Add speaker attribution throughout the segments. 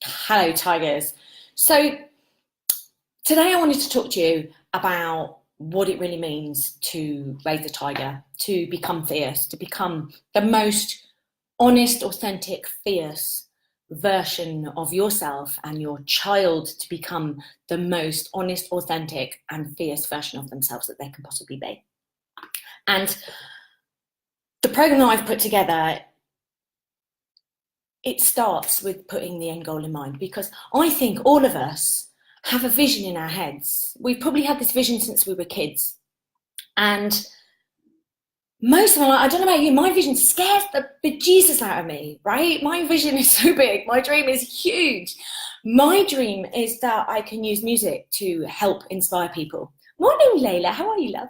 Speaker 1: Hello, Tigers. So today I wanted to talk to you about what it really means to raise a tiger, to become fierce, to become the most honest, authentic, fierce version of yourself, and your child to become the most honest, authentic, and fierce version of themselves that they can possibly be. And the program that I've put together, it starts with putting the end goal in mind, because I think all of us have a vision in our heads. We've probably had this vision since we were kids. And most of them, I don't know about you, my vision scares the bejesus out of me, right? My vision is so big. My dream is huge. My dream is that I can use music to help inspire people. Morning, Layla. How are you, love?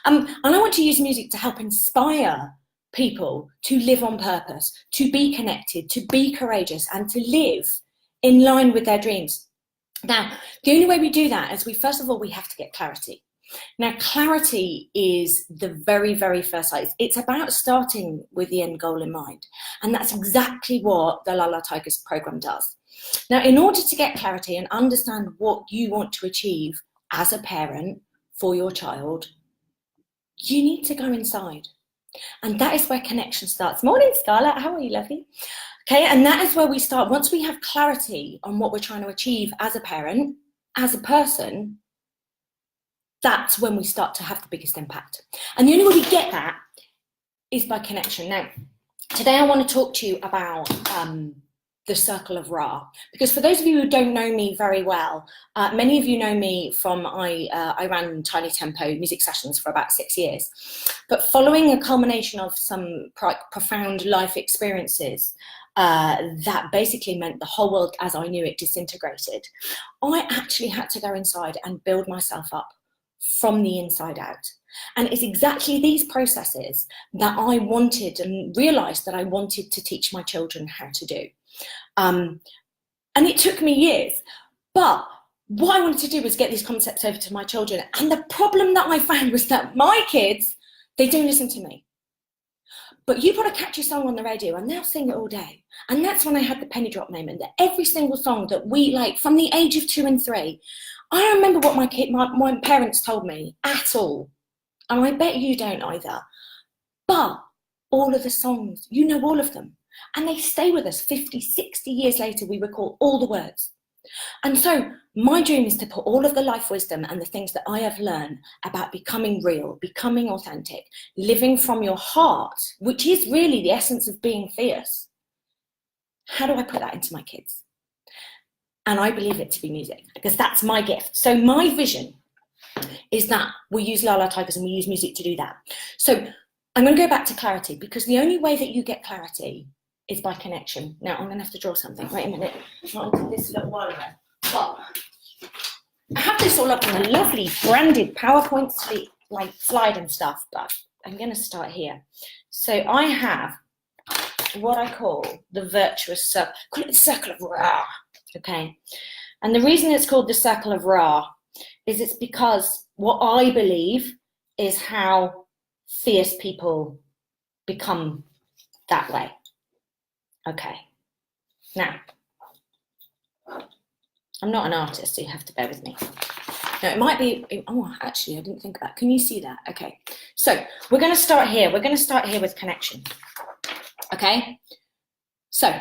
Speaker 1: And I want to use music to help inspire people to live on purpose, to be connected, to be courageous, and to live in line with their dreams. Now, the only way we do that is first of all, we have to get clarity. Now, clarity is the very, very first sight. It's about starting with the end goal in mind. And that's exactly what the La La Tigers program does. Now, in order to get clarity and understand what you want to achieve as a parent for your child, you need to go inside. And that is where connection starts. Morning, Scarlett. How are you, lovely? Okay, and that is where we start. Once we have clarity on what we're trying to achieve as a parent, as a person, that's when we start to have the biggest impact. And the only way we get that is by connection. Now, today I want to talk to you about the Circle of Ra, because for those of you who don't know me very well, many of you know me from I ran Tiny Tempo music sessions for about 6 years. But following a culmination of some profound life experiences, that basically meant the whole world as I knew it disintegrated, I actually had to go inside and build myself up from the inside out. And it's exactly these processes that I wanted and realized that I wanted to teach my children how to do. And it took me years, but what I wanted to do was get these concepts over to my children. And the problem that I found was that my kids, they don't listen to me. But you put a catchy song on the radio and they'll sing it all day. And that's when I had the penny drop moment, that every single song that we like from the age of 2 and 3, I don't remember what my parents told me at all. And I bet you don't either. But all of the songs, you know all of them. And they stay with us 50, 60 years later, we recall all the words. And so my dream is to put all of the life wisdom and the things that I have learned about becoming real, becoming authentic, living from your heart, which is really the essence of being fierce. How do I put that into my kids? And I believe it to be music, because that's my gift. So my vision is that we use La La Tigers and we use music to do that. So I'm going to go back to clarity, because the only way that you get clarity is by connection. Now I'm going to have to draw something. Wait a minute. Not until this little while ago. But I have this all up on a lovely branded PowerPoint slide and stuff, but I'm going to start here. So I have what I call the virtuous circle. Call it the Circle of Ra. Okay. And the reason it's called the Circle of Ra is it's because what I believe is how fierce people become that way. Okay, now, I'm not an artist, so you have to bear with me. Now, it might be, oh, actually, I didn't think of that. Can you see that? Okay, so we're going to start here. We're going to start here with connection. Okay, so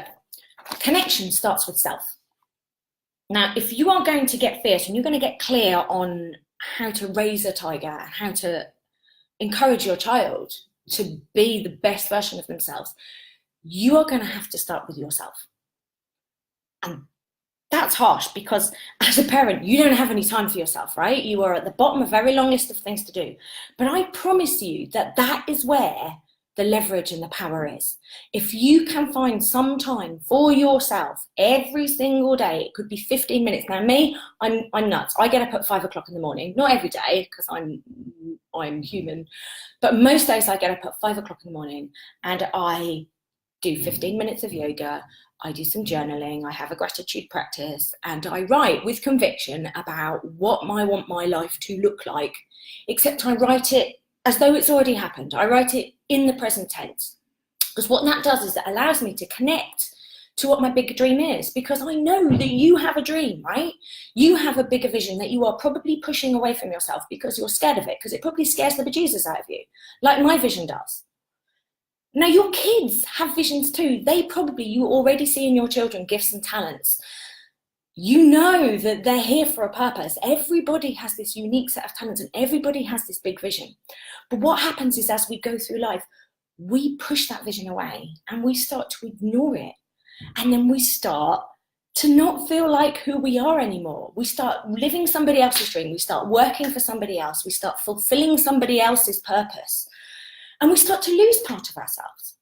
Speaker 1: connection starts with self. Now, if you are going to get fierce and you're going to get clear on how to raise a tiger and how to encourage your child to be the best version of themselves, you are going to have to start with yourself. And that's harsh, because as a parent, you don't have any time for yourself, right? You are at the bottom of a very long list of things to do. But I promise you that that is where the leverage and the power is. If you can find some time for yourself every single day, it could be 15 minutes. Now me, I'm nuts. I get up at 5 o'clock in the morning, not every day, because I'm human, but most days I get up at 5 o'clock in the morning and I do 15 minutes of yoga, I do some journaling, I have a gratitude practice, and I write with conviction about what I want my life to look like, except I write it as though it's already happened. I write it in the present tense, because what that does is it allows me to connect to what my bigger dream is, because I know that you have a dream, right? You have a bigger vision that you are probably pushing away from yourself because you're scared of it, because it probably scares the bejesus out of you, like my vision does. Now, your kids have visions too. You already see in your children gifts and talents. You know that they're here for a purpose. Everybody has this unique set of talents and everybody has this big vision. But what happens is, as we go through life, we push that vision away and we start to ignore it. And then we start to not feel like who we are anymore. We start living somebody else's dream. We start working for somebody else. We start fulfilling somebody else's purpose. And we start to lose part of ourselves.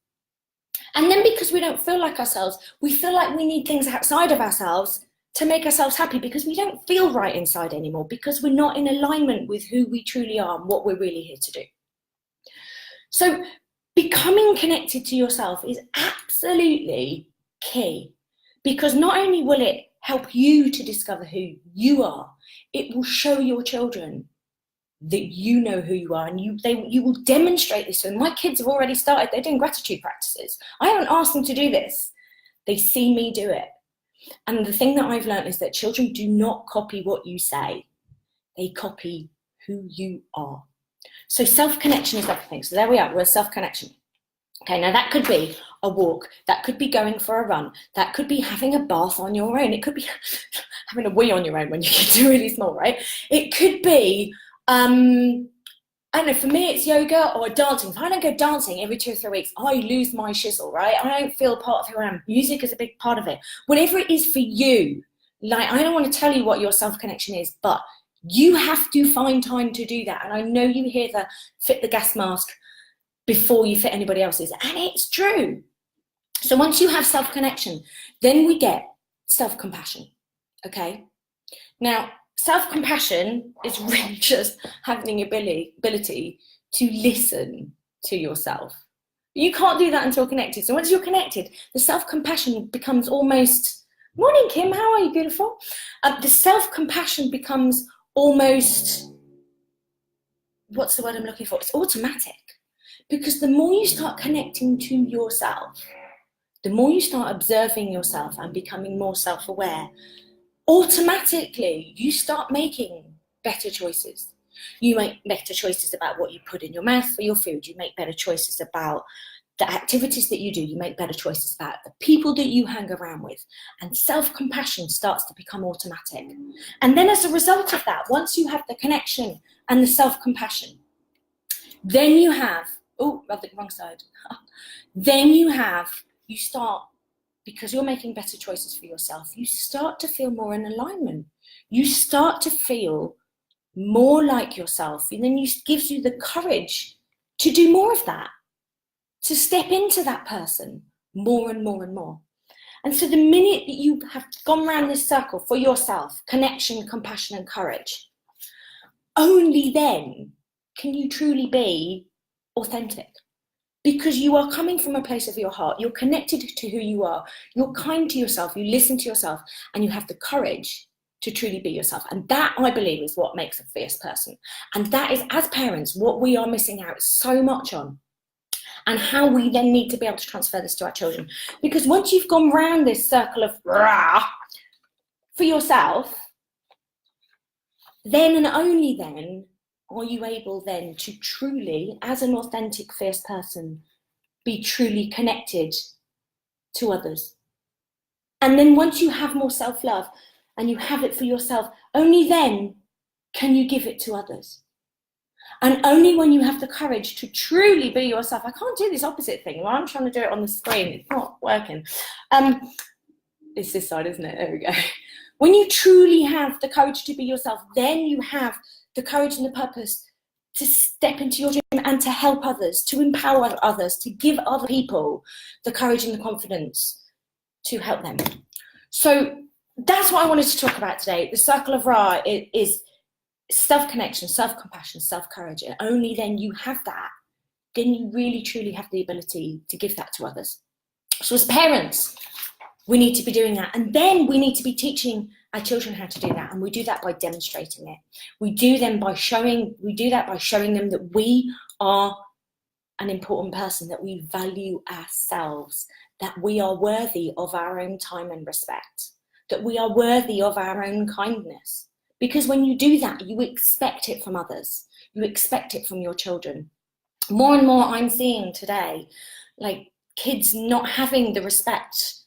Speaker 1: And then because we don't feel like ourselves, we feel like we need things outside of ourselves to make ourselves happy, because we don't feel right inside anymore, because we're not in alignment with who we truly are and what we're really here to do. So becoming connected to yourself is absolutely key, because not only will it help you to discover who you are, it will show your children that you know who you are, and you will demonstrate this. And my kids have already started, they're doing gratitude practices. I haven't asked them to do this. They see me do it. And the thing that I've learned is that children do not copy what you say. They copy who you are. So self-connection is everything. So there we are, we're self-connection. Okay, now that could be a walk, that could be going for a run, that could be having a bath on your own, it could be having a wee on your own when your kids are really small, right? It could be, I don't know, for me it's yoga or dancing. If I don't go dancing every 2 or 3 weeks, I lose my shizzle, right? I don't feel part of who I am. Music is a big part of it. Whatever it is for you, like, I don't want to tell you what your self-connection is, but you have to find time to do that. And I know you hear the fit the gas mask before you fit anybody else's, and it's true. So once you have self-connection, then we get self-compassion, okay? Now, self-compassion is really just having the ability to listen to yourself. You can't do that until connected. So once you're connected, the self-compassion becomes almost, morning Kim, how are you, beautiful? The self-compassion becomes almost, what's the word I'm looking for? It's automatic. Because the more you start connecting to yourself, the more you start observing yourself and becoming more self-aware, automatically you start making better choices. You make better choices about what you put in your mouth for your food. You make better choices about the activities that you do. You make better choices about the people that you hang around with. And self-compassion starts to become automatic. And then as a result of that, once you have the connection and the self-compassion, then you have, oh, I the wrong side. Then you start, because you're making better choices for yourself, you start to feel more in alignment. You start to feel more like yourself. And then it gives you the courage to do more of that, to step into that person more and more and more. And so the minute that you have gone around this circle for yourself, connection, compassion, and courage, only then can you truly be authentic, because you are coming from a place of your heart. You're connected to who you are. You're kind to yourself. You listen to yourself, and you have the courage to truly be yourself. And that, I believe, is what makes a fierce person. And that is, as parents, what we are missing out so much on, and how we then need to be able to transfer this to our children. Because once you've gone round this circle of rah for yourself, then and only then are you able then to truly, as an authentic, fierce person, be truly connected to others. And then once you have more self-love and you have it for yourself, only then can you give it to others. And only when you have the courage to truly be yourself. I can't do this opposite thing. Well, I'm trying to do it on the screen. It's not working. It's this side, isn't it? There we go. When you truly have the courage to be yourself, then you have the courage and the purpose to step into your dream and to help others, to empower others, to give other people the courage and the confidence to help them. So that's what I wanted to talk about today. The circle of Ra is self-connection, self-compassion, self-courage. And only then you have that, then you really truly have the ability to give that to others. So as parents, we need to be doing that. And then we need to be teaching our children how to do that. And we do that by demonstrating it. We do that by showing them that we are an important person, that we value ourselves, that we are worthy of our own time and respect, that we are worthy of our own kindness. Because when you do that, you expect it from others. You expect it from your children. More and more I'm seeing today, like kids not having the respect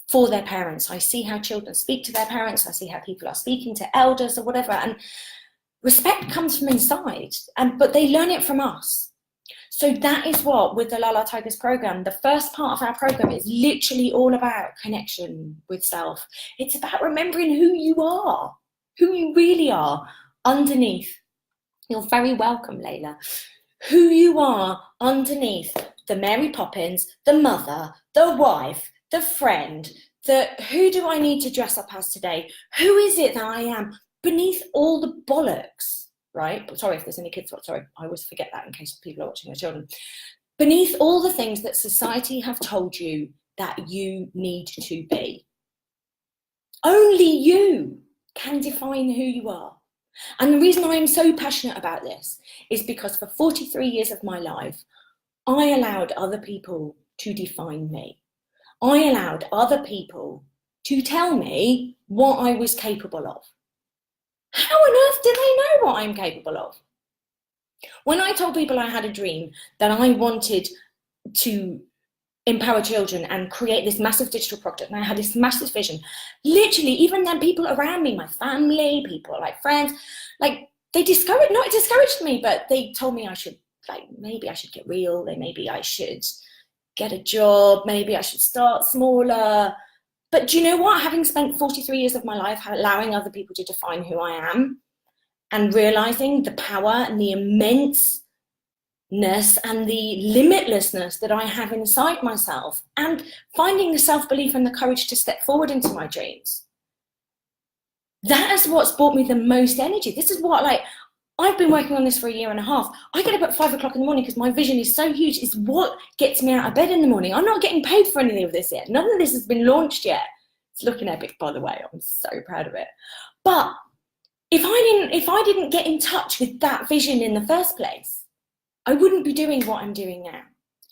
Speaker 1: for their parents. I see how children speak to their parents. I see how people are speaking to elders or whatever. And respect comes from inside, but they learn it from us. So that is what, with the La La Tigers program, the first part of our program is literally all about connection with self. It's about remembering who you are, who you really are underneath. You're very welcome, Layla. Who you are underneath the Mary Poppins, the mother, the wife, the friend, who do I need to dress up as today? Who is it that I am beneath all the bollocks, right? Sorry if there's any kids, sorry, I always forget that in case people are watching their children. Beneath all the things that society have told you that you need to be. Only you can define who you are. And the reason I am so passionate about this is because for 43 years of my life, I allowed other people to define me. I allowed other people to tell me what I was capable of. How on earth do they know what I'm capable of? When I told people I had a dream that I wanted to empower children and create this massive digital project, and I had this massive vision, literally, even then, people around me, my family, people like friends, like they not discouraged me, but they told me I should, like, maybe I should get real, maybe I should get a job, maybe I should start smaller. But do you know what? Having spent 43 years of my life allowing other people to define who I am and realizing the power and the immenseness and the limitlessness that I have inside myself, and finding the self-belief and the courage to step forward into my dreams, that is what's brought me the most energy. This is what, like, I've been working on this for 1.5 years. I get up at 5 o'clock in the morning because my vision is so huge. It's what gets me out of bed in the morning. I'm not getting paid for any of this yet. None of this has been launched yet. It's looking epic, by the way. I'm so proud of it. But if I didn't get in touch with that vision in the first place, I wouldn't be doing what I'm doing now.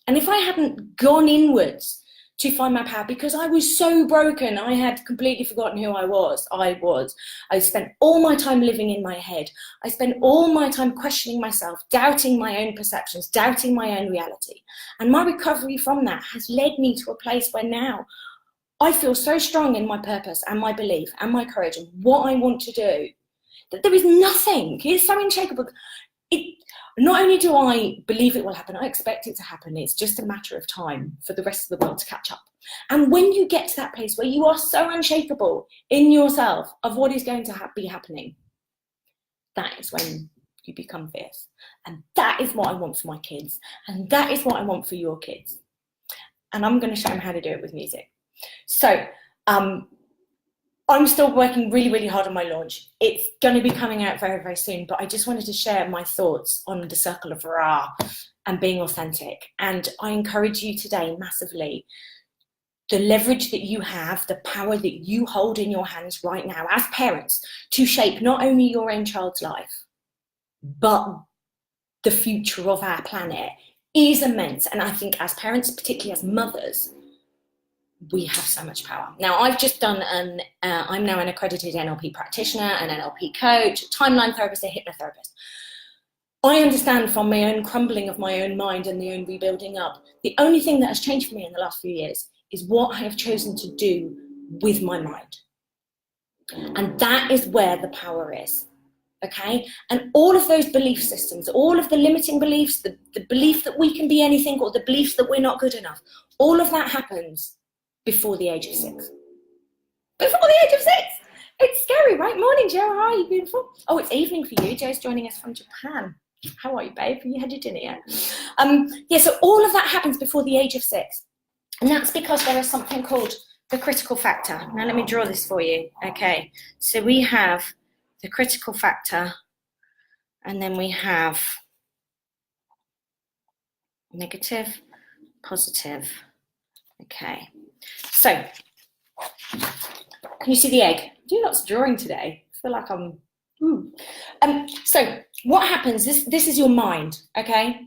Speaker 1: And if I hadn't gone inwards to find my power, because I was so broken, I had completely forgotten who I was. I spent all my time living in my head. I spent all my time questioning myself, doubting my own perceptions, doubting my own reality. And my recovery from that has led me to a place where now I feel so strong in my purpose and my belief and my courage and what I want to do, that there is nothing. It's so unshakable. Not only do I believe it will happen, I expect it to happen. It's just a matter of time for the rest of the world to catch up. And when you get to that place where you are so unshakable in yourself of what is going to be happening, that is when you become fierce. And that is what I want for my kids. And that is what I want for your kids. And I'm going to show them how to do it with music. So, I'm still working really, really hard on my launch. It's going to be coming out very, very soon, but I just wanted to share my thoughts on the circle of Ra and being authentic. And I encourage you today massively, the leverage that you have, the power that you hold in your hands right now as parents to shape not only your own child's life, but the future of our planet is immense. And I think as parents, particularly as mothers, we have so much power. Now, I've just done I'm now an accredited NLP practitioner, an NLP coach, a timeline therapist, a hypnotherapist. I understand from my own crumbling of my own mind and the own rebuilding up, the only thing that has changed for me in the last few years is what I have chosen to do with my mind. And that is where the power is, okay? And all of those belief systems, all of the limiting beliefs, the belief that we can be anything or the belief that we're not good enough, all of that happens before the age of 6. Before the age of 6! It's scary, right? Morning, Joe. How are you? Beautiful. Oh, it's evening for you. Joe's joining us from Japan. How are you, babe? Have you had your dinner yet? Yeah, so all of that happens before the age of 6. And that's because there is something called the critical factor. Now, let me draw this for you. Okay, so we have the critical factor, and then we have negative, positive. Okay. So, can you see the egg? I do lots of drawing today. I feel like I'm... So, what happens, this is your mind, okay?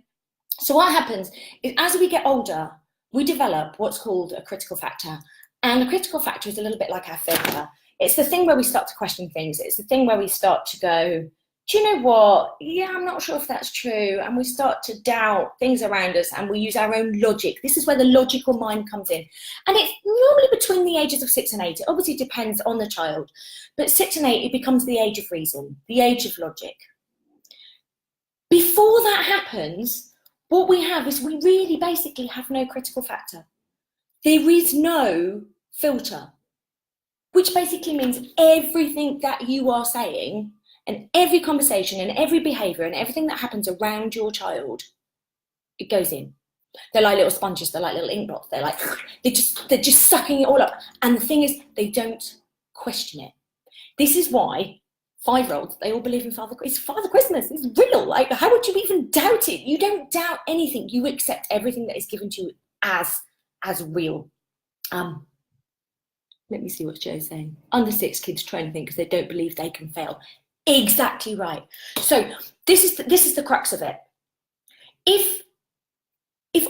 Speaker 1: So what happens is as we get older, we develop what's called a critical factor. And the critical factor is a little bit like our filter. It's the thing where we start to question things. It's the thing where we start to go, do you know what? Yeah, I'm not sure if that's true. And we start to doubt things around us, and we use our own logic. This is where the logical mind comes in. And it's normally between the ages of 6 and 8. It obviously depends on the child. But 6 and 8, it becomes the age of reason, the age of logic. Before that happens, what we have is we really basically have no critical factor. There is no filter, which basically means everything that you are saying and every conversation and every behaviour and everything that happens around your child, it goes in. They're like little sponges, they're like little ink blots, they're just sucking it all up. And the thing is, they don't question it. This is why 5-year-olds, they all believe in Father Christmas. It's Father Christmas, it's real. Like, how would you even doubt it? You don't doubt anything. You accept everything that is given to you as real. Let me see what Joe's saying. Under 6 kids try and think because they don't believe they can fail. Exactly right. So this is the crux of it. If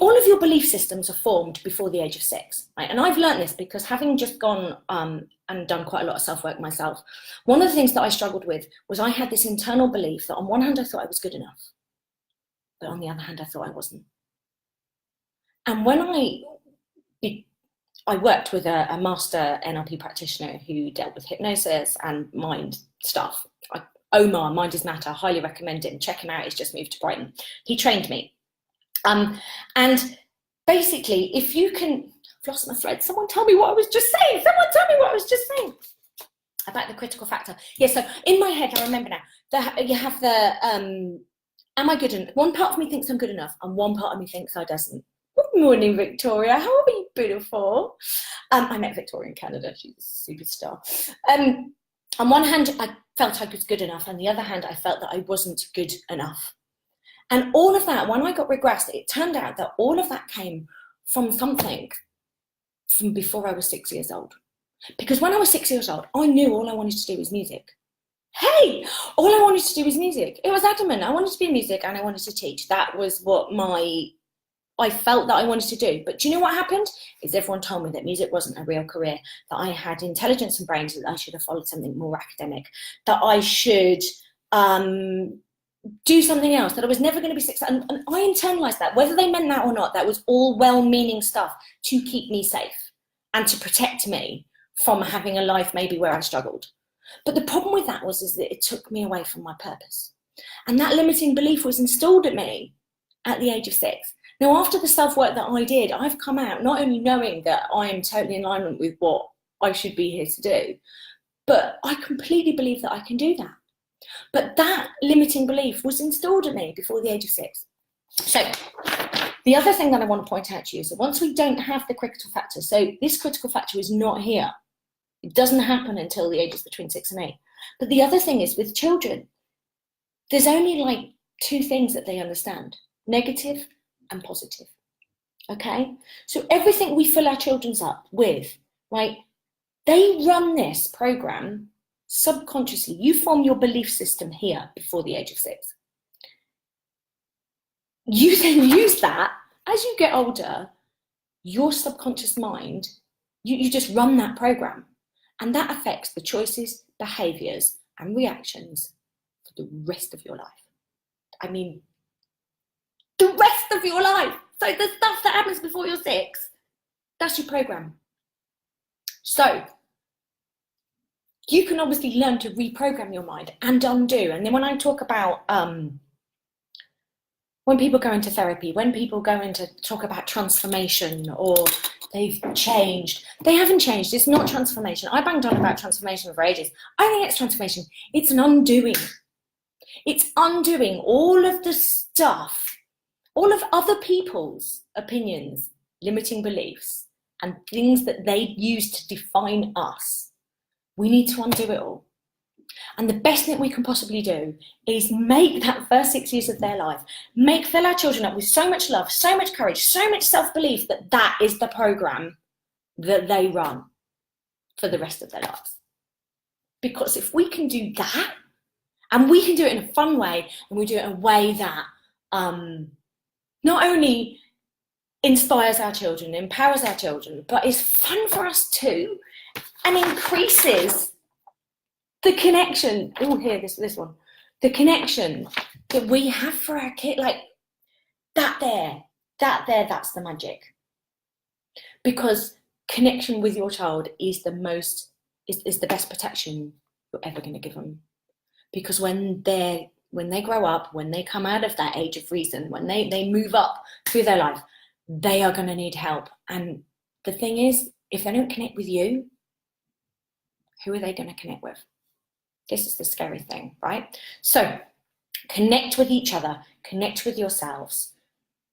Speaker 1: all of your belief systems are formed before the age of 6, right? And I've learned this because having just gone and done quite a lot of self-work myself, one of the things that I struggled with was I had this internal belief that on one hand I thought I was good enough, but on the other hand I thought I wasn't. And when I worked with a master NLP practitioner who dealt with hypnosis and mind stuff. Omar, Mind is Matter, highly recommend him. Check him out, he's just moved to Brighton. He trained me. And basically, if you can, I've lost my thread. Someone tell me what I was just saying. About the critical factor. Yeah, so in my head, I remember now, you have the, am I good enough? One part of me thinks I'm good enough, and one part of me thinks I doesn't. Good morning, Victoria. How are you, beautiful? I met Victoria in Canada. She's a superstar. On one hand, I felt I was good enough. On the other hand, I felt that I wasn't good enough. And all of that, when I got regressed, it turned out that all of that came from something from before I was 6 years old. Because when I was 6 years old, I knew all I wanted to do was music. Hey, all I wanted to do was music. It was adamant. I wanted to be in music and I wanted to teach. That was what I felt that I wanted to do. But do you know what happened? Is everyone told me that music wasn't a real career, that I had intelligence and brains, that I should have followed something more academic, that I should do something else, that I was never going to be successful. And I internalized that, whether they meant that or not. That was all well-meaning stuff to keep me safe and to protect me from having a life maybe where I struggled. But the problem with that is that it took me away from my purpose. And that limiting belief was installed at me at the age of 6. Now, after the self-work that I did, I've come out not only knowing that I am totally in alignment with what I should be here to do, but I completely believe that I can do that. But that limiting belief was installed at me before the age of 6. So the other thing that I want to point out to you is that once we don't have the critical factor, so this critical factor is not here. It doesn't happen until the ages between 6 and 8. But the other thing is with children, there's only like 2 things that they understand: negative and positive. Okay? So everything we fill our children's up with, right? They run this program subconsciously. You form your belief system here before the age of 6. You then use that as you get older, your subconscious mind, you just run that program. And that affects the choices, behaviors, and reactions for the rest of your life. I mean, the rest of your life. So the stuff that happens before you're 6, that's your program. So you can obviously learn to reprogram your mind and undo. And then when I talk about when people go into therapy, when people go into talk about transformation or they've changed, they haven't changed. It's not transformation. I banged on about transformation for ages. I think it's transformation. It's an undoing. It's undoing all of the stuff, all of other people's opinions, limiting beliefs, and things that they use to define us. We need to undo it all. And the best thing we can possibly do is make that first 6 years of their life, fill our children up with so much love, so much courage, so much self-belief that that is the program that they run for the rest of their lives. Because if we can do that, and we can do it in a fun way, and we do it in a way that not only inspires our children, empowers our children, but is fun for us too, and increases the connection. Oh, here, this one. The connection that we have for our kid, like that's the magic. Because connection with your child is the best protection you're ever going to give them. Because when they grow up, when they come out of that age of reason, when they move up through their life, they are going to need help. And the thing is, if they don't connect with you, who are they going to connect with? This is the scary thing, right? So connect with each other, connect with yourselves.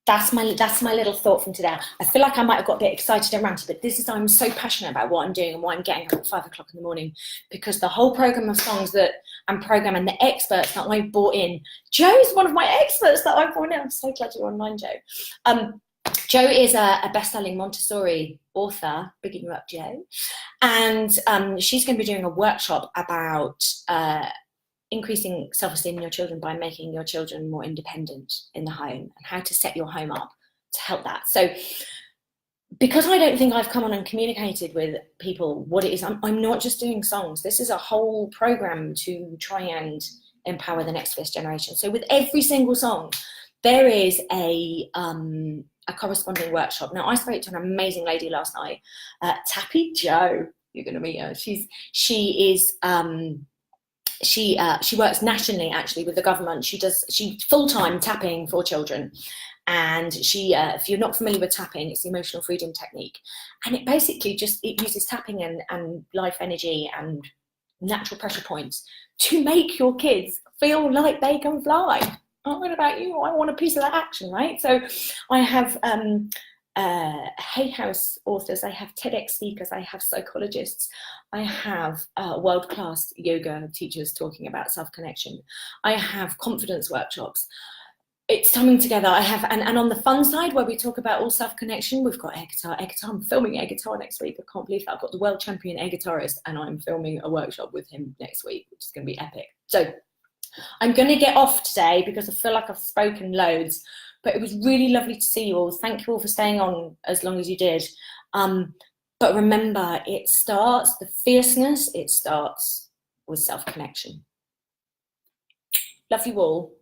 Speaker 1: That's my little thought from today. I feel like I might have got a bit excited and ranty, but this is, I'm so passionate about what I'm doing and why I'm getting up at 5 o'clock in the morning, because the whole program of songs that I'm programming, the experts that I brought in, Joe's one of my experts that I brought in. I'm so glad you're online, Joe. Joe is a best-selling Montessori author, bigging you up, Joe. And she's going to be doing a workshop about increasing self-esteem in your children by making your children more independent in the home, and how to set your home up to help that. So because I don't think I've come on and communicated with people what it is, I'm not just doing songs. This is a whole program to try and empower the next first generation. So with every single song, there is a corresponding workshop. Now, I spoke to an amazing lady last night, Tappy Joe. You're going to meet her. She works nationally, actually, with the government. She full-time tapping for children. And if you're not familiar with tapping, it's the emotional freedom technique. And it basically it uses tapping and life energy and natural pressure points to make your kids feel like they can fly. Oh, what about you? I want a piece of that action, right? So I have Hay House authors, I have TEDx speakers, I have psychologists, I have world-class yoga teachers talking about self-connection. I have confidence workshops. It's coming together. I have, and on the fun side, where we talk about all self-connection, we've got air guitar. I'm filming air guitar next week. I can't believe that. I've got the world champion air guitarist, and I'm filming a workshop with him next week, which is going to be epic. So I'm going to get off today because I feel like I've spoken loads, but it was really lovely to see you all. Thank you all for staying on as long as you did. But remember, the fierceness, it starts with self-connection. Love you all.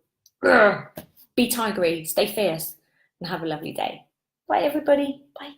Speaker 1: Be tigery, stay fierce, and have a lovely day. Bye, everybody. Bye.